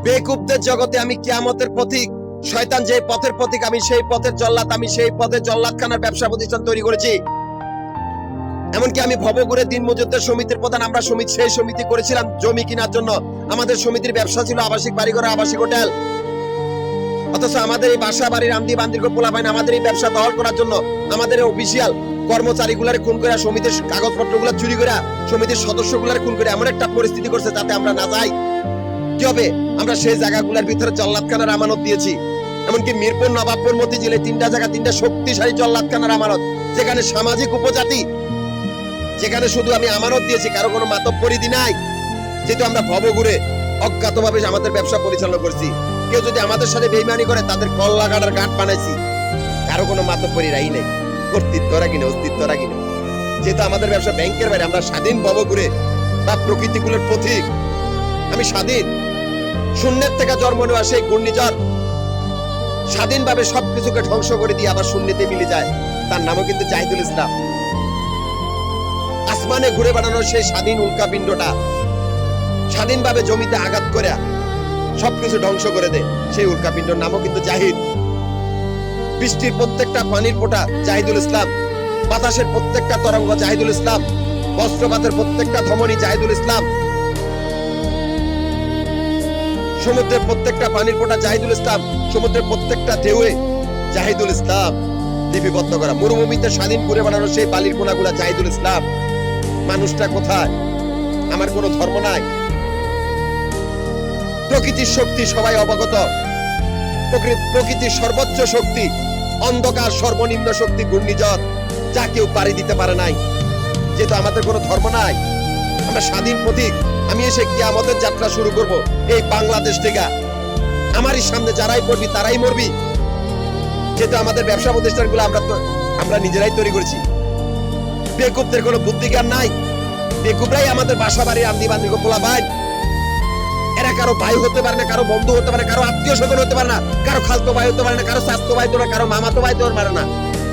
বেকুবদের জগতে আমি কিয়ামতের প্রতীক, শয়তান যে পথের প্রতীক আমি সেই পথের জল্লাদ, আমি সেই পথে জল্লাদখানার ব্যবসা প্রতিষ্ঠান তৈরি করেছি। এমনকি আমি ভবঘুরে দিন মজুরদের সমিতির প্রধান, আমরা সেই সমিতি করেছিলাম জমি কেনার জন্য। আমাদের সমিতির ব্যবসা ছিল আবাসিক বাড়িঘর, আবাসিক হোটেল। অথচ আমাদের এই বাসা বাড়ির আন্দি বান্দির পোলা পায় না, আমাদের এই ব্যবসা দখল করার জন্য আমাদের অফিসিয়াল কর্মচারীগুলার খুন করে, সমিতির কাগজপত্রগুলো চুরি করে, সমিতির সদস্যগুলার খুন করে এমন একটা পরিস্থিতি করছে যাতে আমরা না যাই। কি হবে? আমরা সেই জায়গাগুলোর ভিতরে জল্লাদখানার আমানত দিয়েছি। এমনকি মিরপুর, নবাবপুর, মতিঝিল এই তিনটা জায়গা, তিনটা শক্তিশালী জল্লাদখানার আমানত, যেখানে সামাজিক উপজাতি, যেখানে শুধু আমি আমানত দিয়েছি, কারো কোনো মাতব্বরি নাই। যেহেতু আমরা ভবঘুরে অজ্ঞাতভাবে আমাদের ব্যবসা পরিচালনা করছি, কেউ যদি আমাদের সাথে বেইমানি করে তাদের কল্লা কাটার গাঁট বানাইছি, কারো কোনো মাতব্বরি রাই নেই, কর্তৃত্ব রাখি না, অস্তিত্ব রাখি না। যেহেতু আমাদের ব্যবসা ব্যাংকের বাইরে, আমরা স্বাধীন ভবঘুরে বা প্রকৃতিকুলের পথিক। আমি স্বাধীন, শূন্যের থেকে জন্ম নেওয়া সেই ঘূর্ণিঝড় স্বাধীনভাবে সবকিছুকে ধ্বংস করে দিয়ে আবার শূন্যতে মিলে যায়। তার নামও কিন্তু জাহিদুল ইসলাম। আসমানে ঘুরে বেড়ানোর সেই স্বাধীন উল্কাপিণ্ডটা স্বাধীনভাবে জমিতে আঘাত করে সবকিছু ধ্বংস করে দেয়, সেই উল্কাপিণ্ডর নামও কিন্তু জাহিদ। বৃষ্টির প্রত্যেকটা পানির ফোঁটা জাহিদুল ইসলাম, বাতাসের প্রত্যেকটা তরঙ্গ জাহিদুল ইসলাম, বজ্রপাতের প্রত্যেকটা ধমনী জাহিদুল ইসলাম, সমুদ্রের প্রত্যেকটা পানির ফোঁটা জাহিদুল ইসলাম, সমুদ্রের প্রত্যেকটা ঢেউয়ে জাহিদুল ইসলাম লিপিবদ্ধ করা। মরুভূমিতে স্বাধীন ঘুরে বেড়ানোর সেই বালির কোনাগুলা জাহিদুল ইসলাম। মানুষটা কোথায়? আমার কোনো ধর্ম নাই। প্রকৃতির শক্তি সবাই অবগত, প্রকৃতির সর্বোচ্চ শক্তি, অন্ধকার সর্বনিম্ন শক্তি ঘূর্ণিঝড়, যা কেউ পাড়ি দিতে পারে নাই। যেহেতু আমাদের কোনো ধর্ম নাই, আমরা স্বাধীন প্রতীক। আমি এসে কিয়ামতের যাত্রা শুরু করব এই বাংলাদেশ থেকে। আমারই সামনে যারাই পড়বি তারাই মরবি। যেহেতু আমাদের ব্যবসা প্রতিষ্ঠানগুলো আমরা নিজেরাই তৈরি করেছি। বেকুবদের কোনো বুদ্ধি জ্ঞান নাই। বেকুবরাই আমাদের বাসা বাড়ির আন্দি বান্দি পোলা ভাই। এরা কারো ভাই হতে পারে না, কারো বন্ধু হতে পারে না, কারো আত্মীয় স্বজন হতে পারে না, কারো খালতো ভাই হতে পারে না, কারো চাচতো ভাই হতে পারে না, কারো মামাতো ভাই হতে পারে না,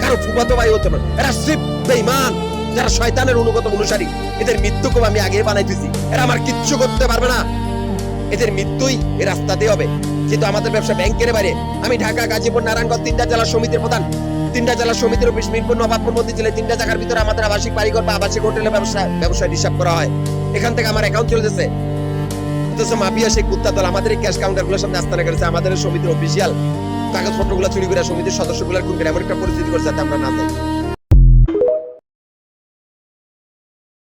কারো ফুফাতো ভাই হতে পারে। এরা সিফ বেঈমান, যারা শয়তানের অনুগত অনুসারী। এদের মৃত্যুকে আমি আগে বানাই দিয়েছি। এরা আমার কিচ্ছু করতে পারবে না। এদের মৃত্যুই এই রাস্তাতে হবে। যেহেতু আমাদের ব্যবসা ব্যাংকের বাইরে, আমি ঢাকা, গাজীপুর, নারায়ণগঞ্জ তিনটা জেলা সমিতির প্রধান। তিনটা জেলা সমিতির অফিস মিরপুর, নবাবপুর, মতিঝিল তিনটা জায়গার ভিতরে আমাদের আবাসিক বাড়িঘর বা আবাসিক হোটেলের ব্যবসা হিসাব করা হয়। এখান থেকে আমার অ্যাকাউন্ট চলতেছে। অথচ মাফিয়া সেই কুত্তা দল আমাদের এই ক্যাশ কাউন্টারগুলোর সামনে আস্তানা করেছে। আমাদের সমিতির অফিসিয়াল কাগজপত্রগুলো চুরি করে সমিতির সদস্যগুলোর খুন করে এমন একটা পরিস্থিতি করছে যাতে আমরা না যাই।